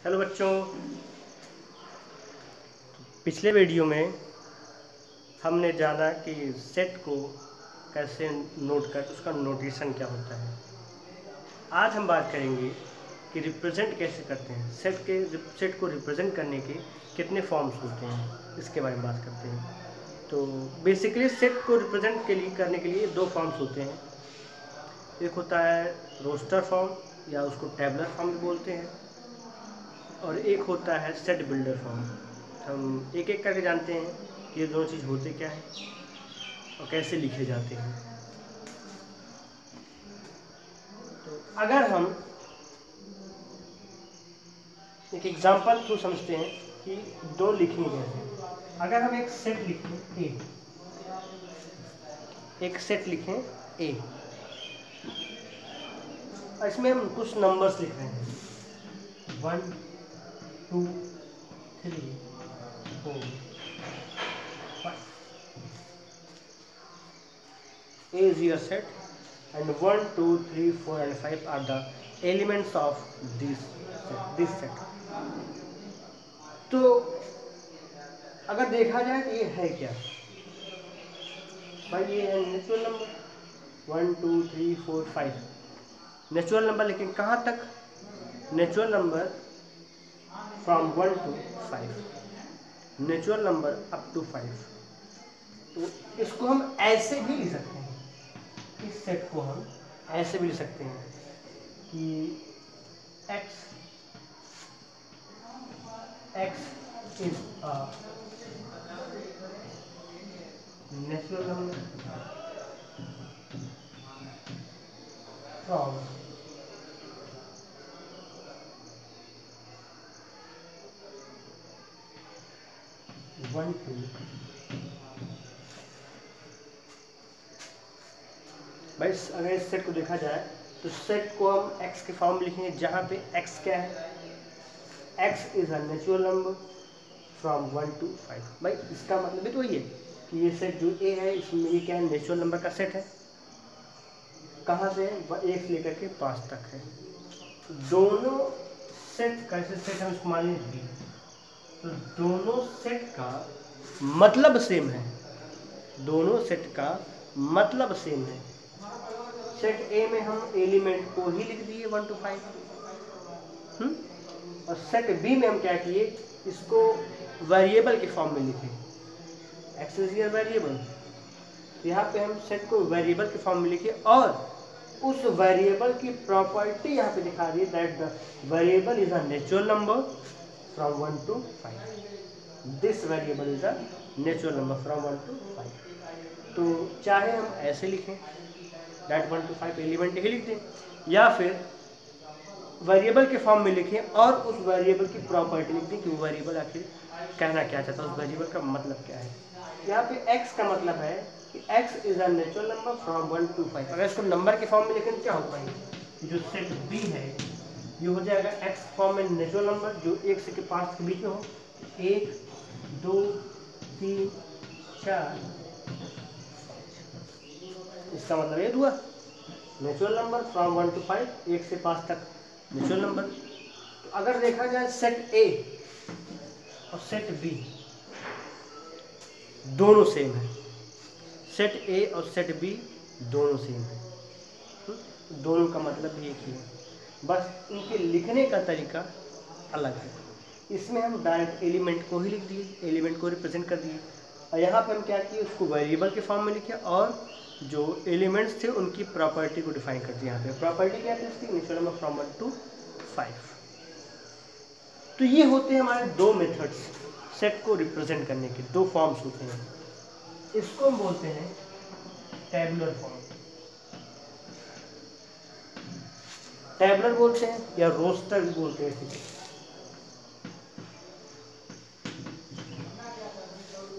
Hello बच्चों, पिछले video में हमने जाना कि सेट को कैसे नोट कर उसका नोटेशन क्या होता है। आज हम बात करेंगे कि रिप्रेजेंट कैसे करते हैं। सेट को रिप्रेजेंट करने के कितने फॉर्म्स होते हैं, इसके बारे में बात करते हैं। तो बेसिकली सेट को रिप्रेजेंट करने के लिए दो फॉर्म्स होते हैं। एक होता है रोस्टर फॉर्म या उसको टेबलर फॉर्म भी बोलते हैं, और एक होता है सेट बिल्डर फॉर्म। हम एक एक करके जानते हैं कि ये दोनों चीज़ होते क्या है और कैसे लिखे जाते हैं। तो अगर हम एक एग्जांपल थ्रू समझते हैं कि दो लिखेंगे कैसे। अगर हम एक सेट लिखें ए, एक सेट लिखें ए, इसमें हम कुछ नंबर्स लिख रहे हैं 1 2 3 4 5। A is your set and 1 2 3 4 and 5 are the elements of this set। तो अगर देखा जाए तो ये है क्या भाई, ये है नेचुरल नंबर 1 2 3 4 5 नेचुरल नंबर। लेकिन कहाँ तक? Natural number from 1 to 5, natural number up to 5। तो इसको हम ऐसे भी लिख सकते हैं, इस सेट को हम ऐसे भी लिख सकते हैं कि x is a natural number from 1 to भाई। अगर इस सेट को देखा जाए तो सेट को हम x के फॉर्म में लिखेंगे, जहाँ पे x क्या है, x is a natural number from 1 to 5। भाई इसका मतलब भी तो वही है कि ये सेट जो ए है इसमें ये क्या है, नेचुरल नंबर का सेट है। कहाँ से? 1 से लेकर के 5 तक है। दोनों सेट कैसे सेट हम इसको मान लीजिए, तो दोनों सेट का मतलब सेम है, दोनों सेट का मतलब सेम है। सेट ए में हम एलिमेंट को ही लिख दिए 1 to 5, और सेट बी में हम क्या किए, इसको वेरिएबल के फॉर्म में लिखे, एक्स इज योर वेरिएबल। यहाँ पे हम सेट को वेरिएबल के फॉर्म में लिखे और उस वेरिएबल की प्रॉपर्टी यहाँ पे दिखा रही है that the variable is a natural number from 1 to 5। This variable is a natural number from 1 to 5। तो चाहे हम ऐसे लिखें दैट 1 to 5 एलिमेंट ही लिख दें, या फिर वेरिएबल के फॉर्म में लिखें और उस वेरिएबल की प्रॉपर्टी लिख दें कि वो वेरिएबल आखिर कहना क्या चाहता है, उस वेरिएबल का मतलब क्या है। यहाँ पे x का मतलब है कि x is a natural number from 1 to 5। अगर इसको नंबर के फॉर्म में लिखें तो क्या हो पाएंगे, जो सेट बी है ये हो जाएगा x फॉर्म में नेचुरल नंबर जो 1 से 5 के बीच में हो, 1 2 3 4। इसका मतलब ये हुआ नेचुरल नंबर फ्रॉम 1 to 5, 1 से 5 तक नेचुरल नंबर। तो अगर देखा जाए सेट ए और सेट बी दोनों सेम है, सेट ए और सेट बी दोनों सेम है, दोनों का मतलब भी एक ही है, बस इनके लिखने का तरीका अलग है। इसमें हम डायरेक्ट एलिमेंट को ही लिख दिए, एलिमेंट को रिप्रेजेंट कर दिए, और यहाँ पे हम क्या किए, उसको वेरिएबल के फॉर्म में लिखे और जो एलिमेंट्स थे उनकी प्रॉपर्टी को डिफाइन कर दिया। यहाँ पे प्रॉपर्टी क्या थी उसकी, नेचुरल नंबर फ्रॉम 1 to 5। तो ये होते हैं हमारे दो मेथड्स, सेट को रिप्रेजेंट करने के दो फॉर्म्स होते हैं। इसको हम बोलते हैं टेबुलर फॉर्म, टेबुलर बोलते हैं या रोस्टर भी बोलते हैं,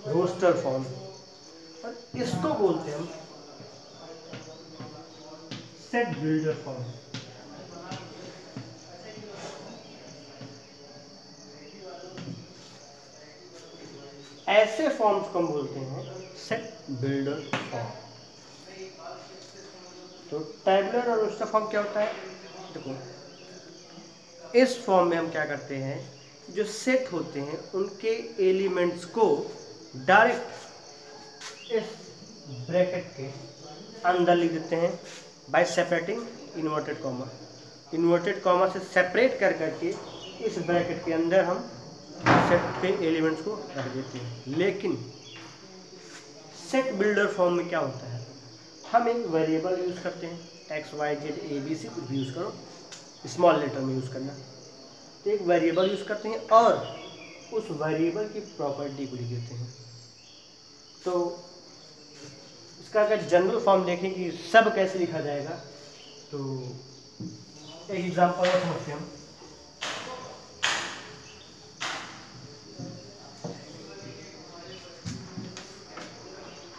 रोस्टर फॉर्म। और इसको बोलते हैं हम सेट बिल्डर फॉर्म। ऐसे फॉर्म्स को हम बोलते हैं सेट बिल्डर फॉर्म। तो टेबुलर और रोस्टर फॉर्म क्या होता है, देखो इस फॉर्म में हम क्या करते हैं, जो सेट होते हैं उनके एलिमेंट्स को डायरेक्ट इस ब्रैकेट के अंदर लिख देते हैं bye separating inverted comma. Inverted comma से सेपरेट कर करके इस ब्रैकेट के अंदर हम सेट के एलिमेंट्स को रख देते हैं। लेकिन सेट बिल्डर फॉर्म में क्या होता है, हम एक वेरिएबल यूज़ करते हैं, X Y Z A B C, कुछ भी यूज़ करो, स्मॉल लेटर में यूज़ करना। तो एक वेरिएबल यूज़ करते हैं और उस वेरिएबल की प्रॉपर्टी को लिख देते हैं। तो इसका अगर जनरल फॉर्म देखें कि सब कैसे लिखा जाएगा, तो एक एग्जांपल और समझते हैं हम।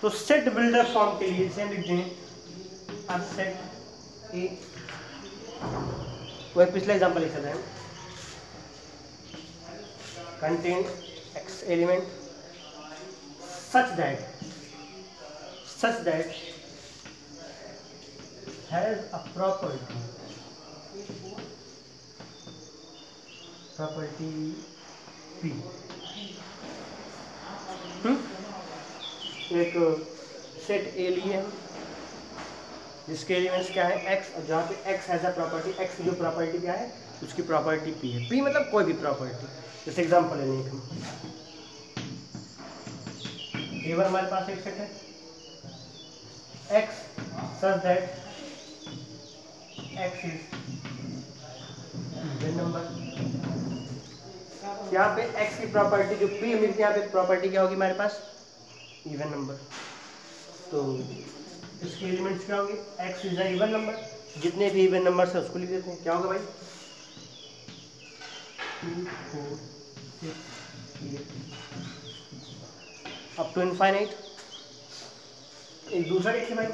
तो सेट बिल्डर फॉर्म के लिए इसे हम लिख दें सेट ए, वही पिछला एग्जांपल लिखा जाए, contain x element such that has a property P। एक सेट ए लिए हम जिसके एलिमेंट्स क्या है x, और जहाँ पे x has a property, x की जो प्रॉपर्टी क्या है उसकी प्रॉपर्टी p है। p मतलब कोई भी प्रॉपर्टी। जैसे एग्जांपल लेंगे हम, A1 हमारे पास एक सेट है x such that x is even number. यहाँ पे x की प्रॉपर्टी जो p मिलती है, यहाँ पे प्रॉपर्टी क्या होगी हमारे पास, इवन नंबर। तो इसके एलिमेंट्स क्या होंगे, x is a even number, जितने भी इवन नंबर है उसको लिख देते हैं। क्या होगा भाई, 2 4 6 8 अप टू इनफाइनाइट। एक दूसरा देखिए भाई,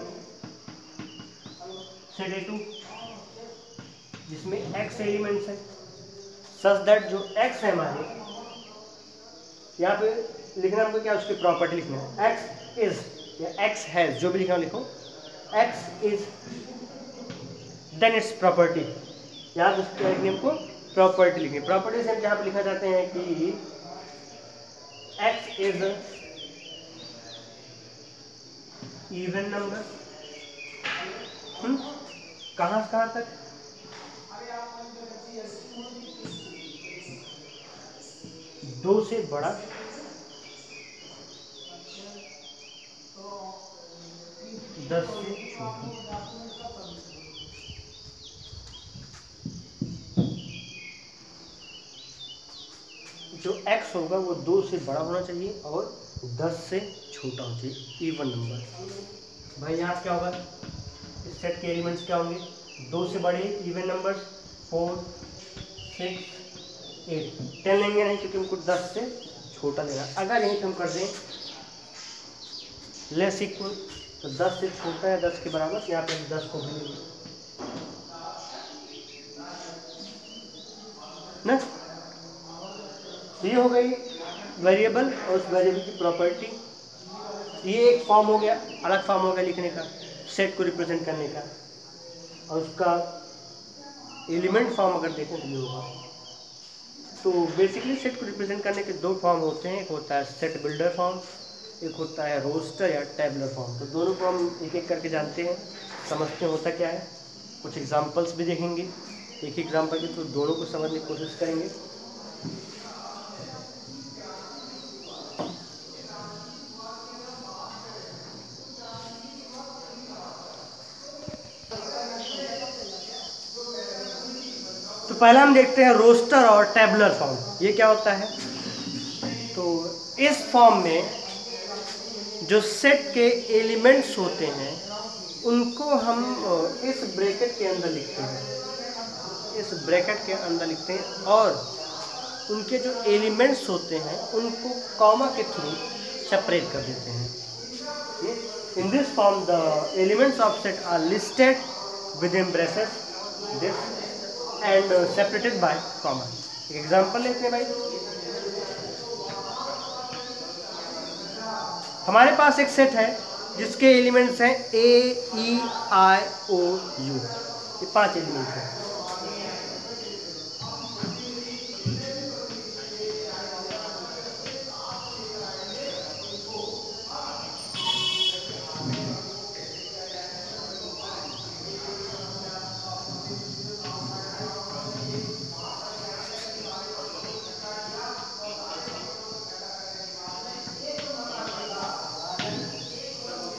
सेट A2 जिसमें x एलिमेंट्स है, सच दैट जो x है हमारे, यहाँ पे लिखना हमको क्या, उसकी प्रॉपर्टी लिखना है, x इज या x हैज, जो भी लिखना लिखो, x is then it's property. यहाँ पे हमको प्रॉपर्टी लिखनी है। प्रॉपर्टी से हम यहाँ पे लिखा जाते हैं कि x इज इवन नंबर। कहाँ से कहाँ तक, दो से बड़ा, दस से छोटा। जो x होगा वो 2 से बड़ा होना चाहिए और 10 से छोटा होना चाहिए, इवन नंबर। भाई यहाँ क्या होगा, इस सेट के एलिमेंट्स क्या होंगे, 2 से बड़े इवन नंबर्स 4 6 8, 10 लेंगे नहीं क्योंकि हमको 10 से छोटा लेना। अगर यहीं हम कर दें लेस इक्वल, तो 10 से छोटा है 10 के बराबर, यहाँ पे 10 को भी ना। ये हो गई वेरिएबल और उस वेरिएबल की प्रॉपर्टी। ये एक फॉर्म हो गया, अलग फॉर्म हो गया लिखने का, सेट को रिप्रेजेंट करने का। और उसका एलिमेंट फॉर्म अगर देखें तो ये होगा। तो बेसिकली सेट को रिप्रेजेंट करने के दो फॉर्म होते हैं, एक होता है सेट बिल्डर फॉर्म, एक होता है रोस्टर या टैबुलर फॉर्म। तो दोनों को हम एक एक करके जानते हैं, समझते हैं होता क्या है। कुछ एग्जांपल्स भी देखेंगे, एक एग्जांपल के थ्रू दोनों को समझने की कोशिश करेंगे। तो पहला हम देखते हैं रोस्टर और टैबुलर फॉर्म। ये क्या होता है, तो इस फॉर्म में जो सेट के एलिमेंट्स होते हैं उनको हम इस ब्रैकेट के अंदर लिखते हैं, इस ब्रैकेट के अंदर लिखते हैं, और उनके जो एलिमेंट्स होते हैं उनको कॉमा के थ्रू सेपरेट कर देते हैं। In this form the elements of set are listed within braces this and separated by comma. एक एग्जांपल लेते हैं भाई, हमारे पास एक सेट है जिसके एलिमेंट्स हैं A E I O U, ये 5 एलिमेंट्स हैं।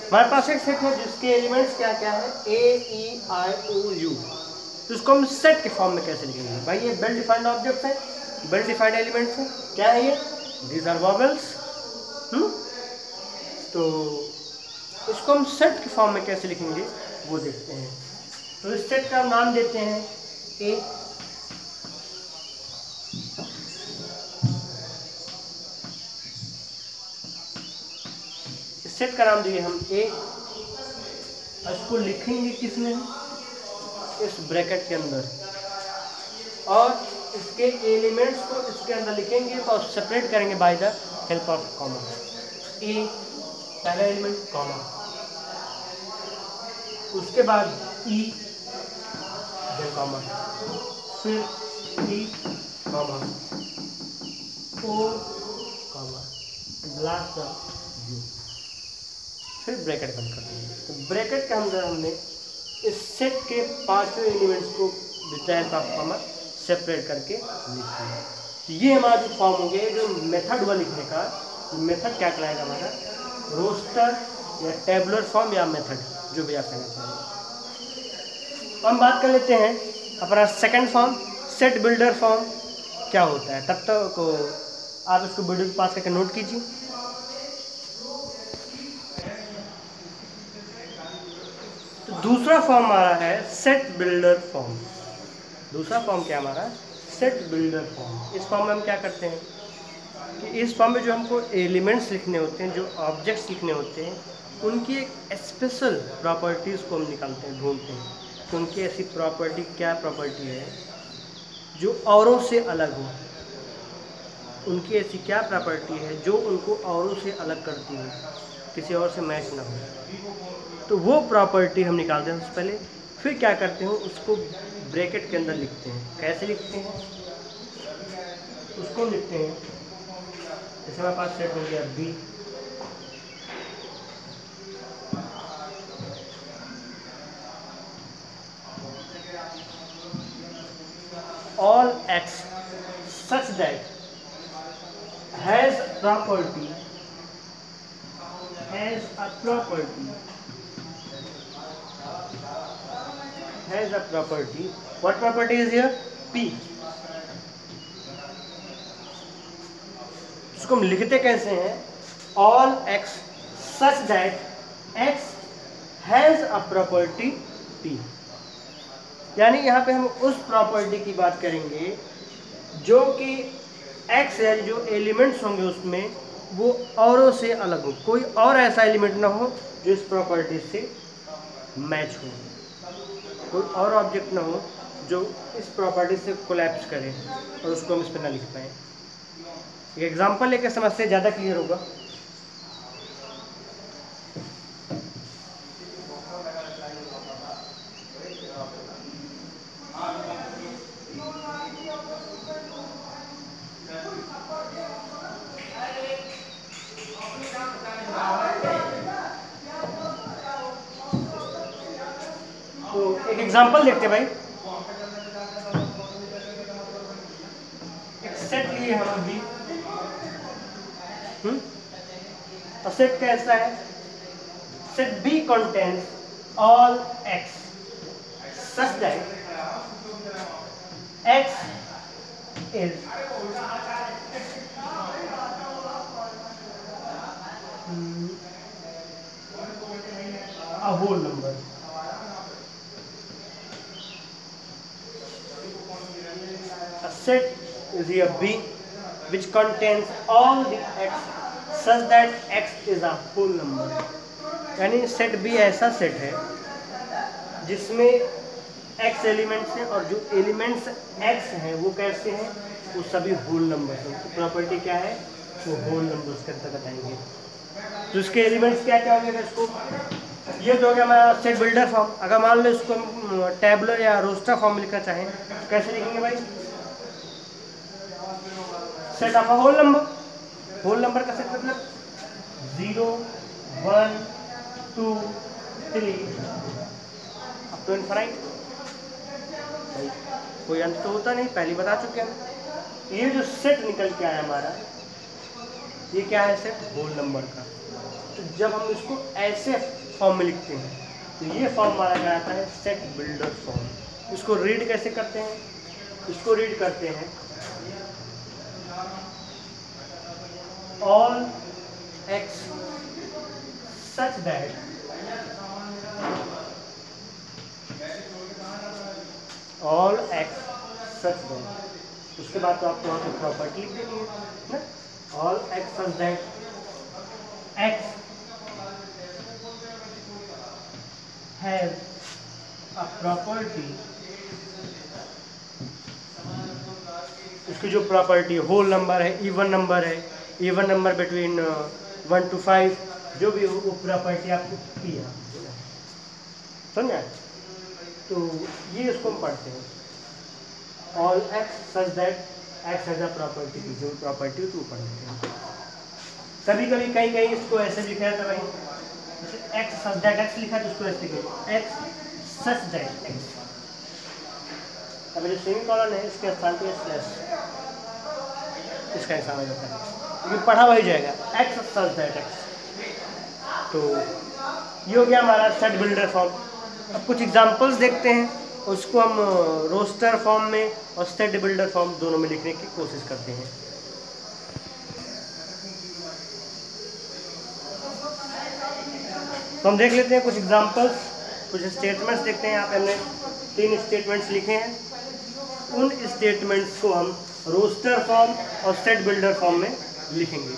हमारे पास एक सेट है जिसके एलिमेंट्स क्या क्या है, A E I O U। तो इसको हम सेट के फॉर्म में कैसे लिखेंगे भाई? ये वेल डिफाइंड ऑब्जेक्ट है, वेल डिफाइंड एलिमेंट्स है। क्या है ये? These are vowels. तो इसको हम सेट के फॉर्म में कैसे लिखेंगे वो देखते हैं। तो इस सेट का नाम देते हैं ए। इस सेट का नाम दिए हम ए। इसको लिखेंगे किसमें? इस ब्रैकेट के अंदर, और इसके एलिमेंट्स को इसके अंदर लिखेंगे और सेपरेट करेंगे by the help of comma. A पहला एलिमेंट कॉमा, उसके बाद ई कॉमा, फिर E comma, O comma, last U, फिर ब्रैकेट बंद कर देंगे। तो ब्रैकेट के अंदर हमने इस सेट के पांचों एलिमेंट्स को with the help of comma separate करके लिखते हैं। तो ये हमारा जो फॉर्म हो गया, जो मेथड हुआ लिखने का, मेथड क्या कहलाएगा हमारा? रोस्टर या टेबुलर फॉर्म या मेथड, जो भी आप कहना चाहिए। हम बात कर लेते हैं अपना second form, set builder form क्या होता है। तब तक को आप इसको वीडियो पास करके नोट कीजिए। तो दूसरा फॉर्म हमारा है सेट बिल्डर फॉर्म। दूसरा फॉर्म क्या हमारा? Set builder form. इस फॉर्म में हम क्या करते हैं कि इस फॉर्म में जो हमको एलिमेंट्स लिखने होते हैं, जो ऑब्जेक्ट्स लिखने होते हैं, उनकी एक स्पेशल प्रॉपर्टीज़ को हम निकालते हैं, ढूंढते हैं तो उनकी ऐसी प्रॉपर्टी क्या प्रॉपर्टी है जो औरों से अलग हो। उनकी ऐसी क्या प्रॉपर्टी है जो उनको औरों से अलग करती हो, किसी और से मैच ना हो। तो वो प्रॉपर्टी हम निकालते हैं सबसे पहले, फिर क्या करते हैं उसको ब्रैकेट के अंदर लिखते हैं। कैसे लिखते हैं उसको? लिखते हैं जैसे हमारे पास सेट हो गया B, all x such that has a property what property is here? p। इसको हम लिखते कैसे हैं? all x such that x has a property p। यानी यहाँ पे हम उस प्रॉपर्टी की बात करेंगे जो कि x यानी जो एलिमेंट्स होंगे उसमें वो औरों से अलग हो। कोई और ऐसा एलिमेंट ना हो जो इस प्रॉपर्टी से मैच हो, कोई और ऑब्जेक्ट ना हो जो इस प्रॉपर्टी से कोलैप्स करे और उसको हम इस पर ना लिख पाए। एक एग्जांपल लेकर समझते हैं, ज़्यादा क्लियर होगा। तो एक एग्जांपल देखते भाई। एक सेट लिए हम अभी, और सेट कैसा है? Set B contains all x such that x is a whole number। A set is here B which contains all the x such that x is a whole number। यानी set B ऐसा set है जिसमें x elements हैं और जो elements x हैं वो कैसे हैं? वो सभी होल नंबर्स हैं। तो प्रॉपर्टी क्या है? वो होल नंबर्स के अंतर्गत आएंगे। तो इसके एलिमेंट्स क्या क्या होंगे? इसको ये तो हो गया हमारा सेट बिल्डर फॉर्म। अगर मान लो इसको हम टेबुलर या रोस्टर फॉर्म में लिखना चाहें तो कैसे लिखेंगे भाई? Set of a whole number. Whole number का सेट मतलब 0 1 2 3 अप टू इनफाइनाइट। कोई अंत तो होता नहीं, पहले बता चुके हैं। ये जो सेट निकल के आया हमारा, ये क्या है? सेट होल नंबर का। तो जब हम इसको ऐसे फॉर्म में लिखते हैं। तो ये फॉर्म हमारा क्या आता है, सेट बिल्डर फॉर्म। इसको रीड कैसे करते हैं, इसको रीड करते हैं all x such that all x such that, उसके बाद तो आपको वहाँ पे प्रॉपर्टी लिख देनी है ना, all x such that x has a property, उसकी जो प्रॉपर्टी होल नंबर है, इवन नंबर है, इवन नंबर बिटवीन 1 to 5, जो भी हो वो प्रॉपर्टी आपको किया, समझा। तो ये इसको हम पढ़ते हैं all x such that x has a property की, जो प्रॉपर्टी तो पढ़ते हैं। कभी कभी कहीं कहीं इसको ऐसे लिखा था भाई, जैसे एक्स सच दैट एक्स लिखा तो उसको ऐसे लिखेंगे एक्स सच दैट एक्स। अब जो सेमीकोलन है इसके स्थान पे स्लैश, इसका हिसाब आ जाता है, ये पढ़ा वही जाएगा एक्स सच दैट एक्स। तो ये हो गया हमारा सेट बिल्डर फॉर्म। अब कुछ एग्जांपल्स देखते हैं, उसको हम रोस्टर फॉर्म में और सेट बिल्डर फॉर्म दोनों में लिखने की कोशिश करते हैं। तो हम देख लेते हैं कुछ एग्जांपल्स, कुछ स्टेटमेंट्स देखते हैं। यहाँ पे हमने 3 स्टेटमेंट्स लिखे हैं, उन स्टेटमेंट्स को हम रोस्टर फॉर्म और सेट बिल्डर फॉर्म में लिखेंगे।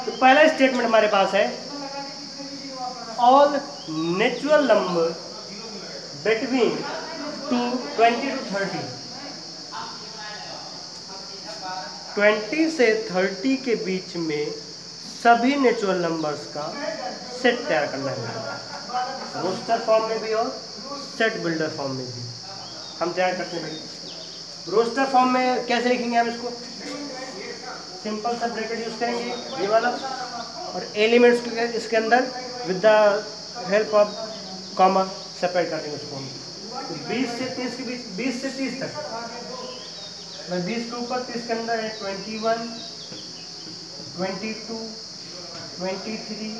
तो पहला स्टेटमेंट हमारे पास है all natural number between 20 to 30, 20 से 30 के बीच में सभी नेचुरल नंबर्स का सेट तैयार करना है, रोस्टर फॉर्म में भी और सेट बिल्डर फॉर्म में भी हम तैयार करते हैं। रोस्टर फॉर्म में कैसे लिखेंगे हम इसको, सिंपल सा ब्रैकेट यूज करेंगे ये वाला, और एलिमेंट्स इसके अंदर with the help of comma separate कर देंगे उसको। 20 से 30 के बीच, 20 से 30 तक, 20 के ऊपर 30 के अंदर है 21, 22, 23,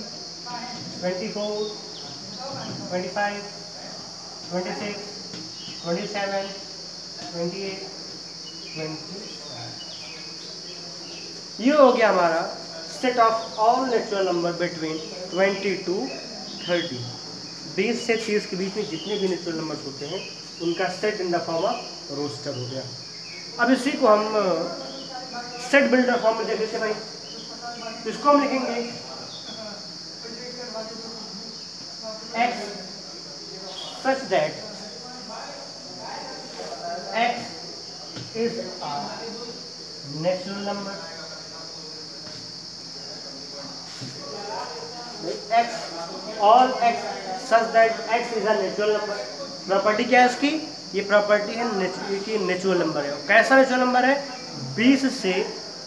24, 25, 26, 27, 28, 29। ये हो गया हमारा set of all natural number between 20 to 30। 20 से 30 के बीच में जितने भी नेचुरल नंबर्स होते हैं उनका set in the form of roster हो गया। अब इसी को हम सेट बिल्डर फॉर्म में देख लेते हैं भाई। इसको हम लिखेंगे x such that x is a natural number, x all x such that x is a natural number. Property क्या है इसकी, ये प्रॉपर्टी है कि नेचुरल नंबर है। कैसा नेचुरल नंबर है, 20 से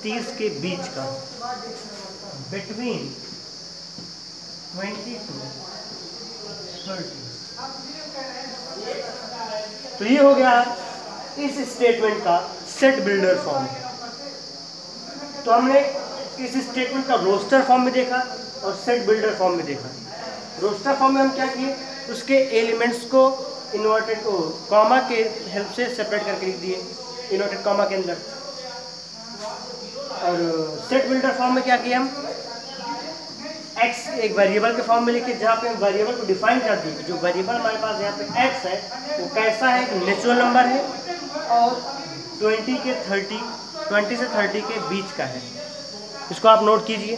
30 के बीच का, बिटवीन 20 to 30। तो ये हो गया इस स्टेटमेंट का सेट बिल्डर फॉर्म। तो हमने इस स्टेटमेंट का रोस्टर फॉर्म में देखा और सेट बिल्डर फॉर्म में देखा। रोस्टर फॉर्म में हम क्या किए, उसके एलिमेंट्स को इन्वर्टेड को कॉमा के हेल्प से सेपरेट करके लिख दिए इन्वर्टेड कॉमा के अंदर। और सेट बिल्डर फॉर्म में क्या किया, हम एक्स एक वेरिएबल के फॉर्म में लिखे, जहाँ पे हम वेरिएबल को डिफाइन कर दिए। जो वेरिएबल हमारे पास यहाँ पे एक्स है वो कैसा है, एक नेचुरल नंबर है और 20 से 30 के बीच का है। इसको आप नोट कीजिए।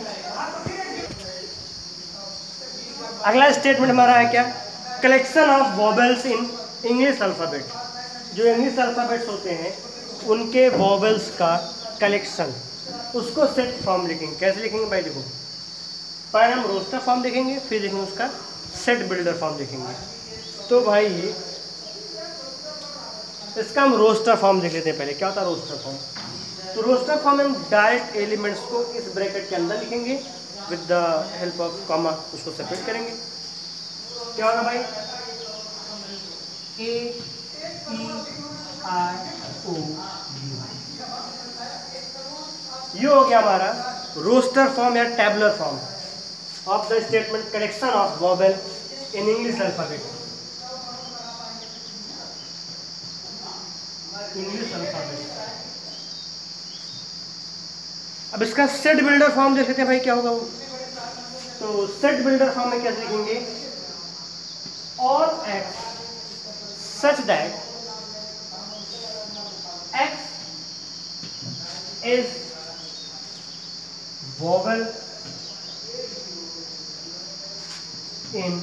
अगला स्टेटमेंट हमारा है क्या, collection of vowels in English alphabet. जो इंग्लिश अल्फ़ाबेट्स होते हैं उनके वोवेल्स का कलेक्शन, उसको सेट फॉर्म लिखेंगे। कैसे लिखेंगे भाई, देखो पहले हम रोस्टर फॉर्म लिखेंगे, फिर लिखेंगे उसका सेट बिल्डर फॉर्म लिखेंगे। तो भाई इसका हम रोस्टर फॉर्म लिख लेते हैं। पहले क्या होता है रोस्टर फॉर्म, तो रोस्टर फॉर्म में हम डायरेक्ट एलिमेंट्स को इस ब्रैकेट के अंदर लिखेंगे with the help of comma, उसको सेपरेट करेंगे। क्या होगा भाई, A E I O U। ये हो गया हमारा रोस्टर फॉर्म या tabular form. of the statement correction of vowel in English alphabet. English alphabet. अब इसका सेट बिल्डर फॉर्म देख लेते हैं भाई क्या होगा वो। तो सेट बिल्डर फॉर्म में कैसे लिखेंगे, all x such that x is vowel in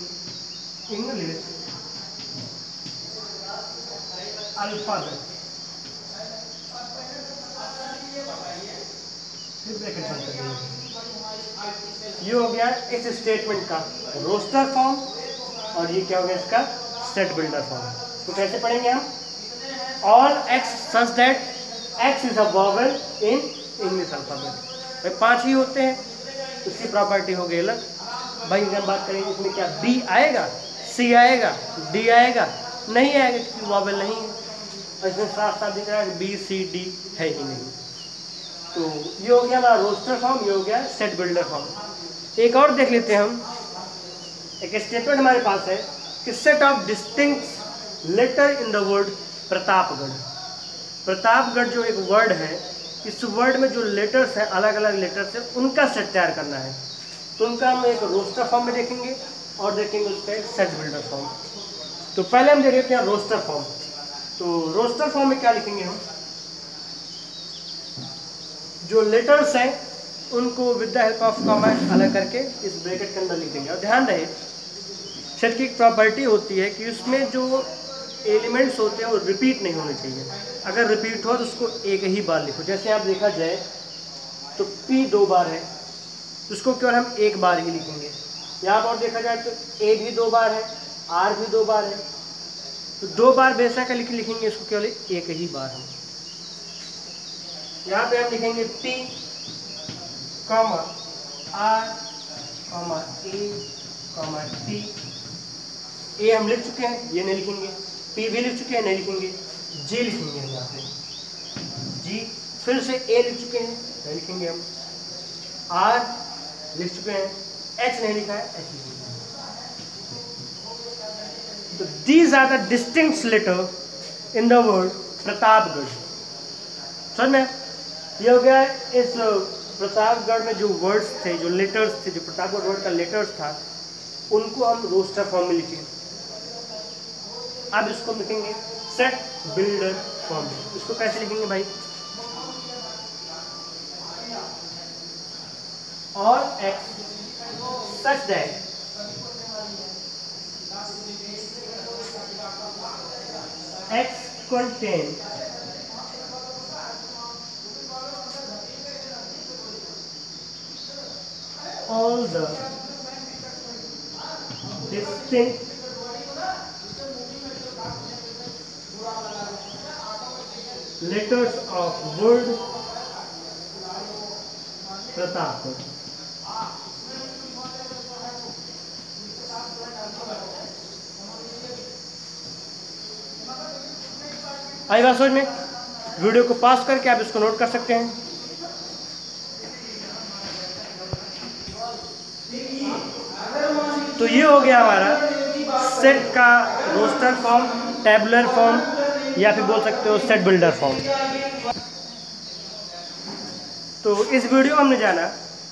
English alphabet. ये हो गया इस स्टेटमेंट का रोस्टर फॉर्म, और ये क्या हो गया इसका सेट बिल्डर फॉर्म। तो कैसे पढ़ेंगे हम, all x such that x is a vowel in English alphabet. भाई 5 ही होते हैं, उसकी प्रॉपर्टी हो गई अलग। भाई अगर बात करेंगे इसमें क्या बी आएगा, सी आएगा, डी आएगा, नहीं आएगा क्योंकि वॉवेल नहीं है। और इसमें साफ साफ दिख रहा है बी सी डी है ही नहीं। तो ये हो गया हमारा रोस्टर फॉर्म, ये हो गया सेट बिल्डर फॉर्म। एक और देख लेते हैं हम, एक स्टेटमेंट हमारे पास है कि set of distinct letter in the word Pratapgarh. Pratapgarh जो एक वर्ड है, इस वर्ड में जो लेटर्स हैं, अलग अलग लेटर्स हैं, उनका सेट तैयार करना है। तो उनका हम एक रोस्टर फॉर्म में देखेंगे और देखेंगे उसका एक सेट बिल्डर फॉर्म। तो पहले हम देख लेते हैं रोस्टर फॉर्म। तो रोस्टर फॉर्म में क्या लिखेंगे हम, जो लेटर्स हैं उनको with the help of comma अलग करके इस ब्रैकेट के अंदर लिखेंगे। और ध्यान रहे सेट की एक प्रॉपर्टी होती है कि उसमें जो एलिमेंट्स होते हैं वो रिपीट नहीं होने चाहिए। अगर रिपीट हो तो उसको एक ही बार लिखो। जैसे आप देखा जाए तो P 2 बार है, तो उसको केवल हम एक बार ही लिखेंगे। यहाँ पर देखा जाए तो A भी 2 बार है, R भी 2 बार है, तो 2 बार बेशक लिखेंगे, इसको केवल एक ही बार हम। यहाँ पे हम लिखेंगे P, comma R, comma A, comma T। ए हम लिख चुके हैं, ये नहीं लिखेंगे। P भी लिख चुके हैं, नहीं लिखेंगे। G लिखेंगे हम यहाँ पे, G। फिर से A लिख चुके हैं, नहीं लिखेंगे हम। R लिख चुके हैं, H नहीं लिखा है, H लिखेंगे। तो these are the distinct letters in the word Pratapgarh. समझ में? ये हो गया इस प्रतापगढ़ में जो वर्ड्स थे, जो लेटर्स थे, जो प्रतापगढ़ वर्ड का लेटर्स था, उनको हम रोस्टर फॉर्म में लिखें। अब इसको लिखेंगे सेट बिल्डर फॉर्म। इसको कैसे लिखेंगे भाई, और X such that X contain all the distinct letters of word Pratapgarh. आई बात समझ में? वीडियो को पास करके आप इसको नोट कर सकते हैं। तो ये हो गया हमारा सेट का रोस्टर फॉर्म, टेबुलर फॉर्म, या फिर बोल सकते हो सेट बिल्डर फॉर्म। तो इस वीडियो में हमने जाना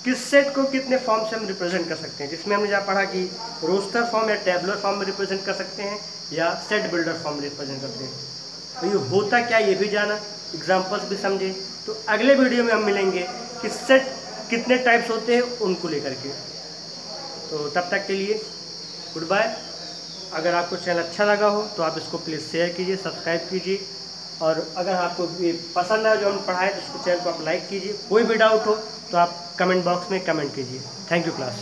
कि सेट को कितने फॉर्म से हम रिप्रेजेंट कर सकते हैं, जिसमें हमने जहाँ पढ़ा कि रोस्टर फॉर्म या टेबुलर फॉर्म में रिप्रेजेंट कर सकते हैं या सेट बिल्डर फॉर्म में रिप्रेजेंट करते हैं। तो ये होता क्या ये भी जाना, एग्जाम्पल्स भी समझे। तो अगले वीडियो में हम मिलेंगे कि सेट कितने टाइप्स होते हैं उनको लेकर के। तो तब तक के लिए गुड बाय। अगर आपको चैनल अच्छा लगा हो तो आप इसको प्लीज़ शेयर कीजिए, सब्सक्राइब कीजिए, और अगर आपको ये पसंद है जो हम पढ़ाए तो उसको चैनल को आप लाइक कीजिए। कोई भी डाउट हो तो आप कमेंट बॉक्स में कमेंट कीजिए। Thank you class.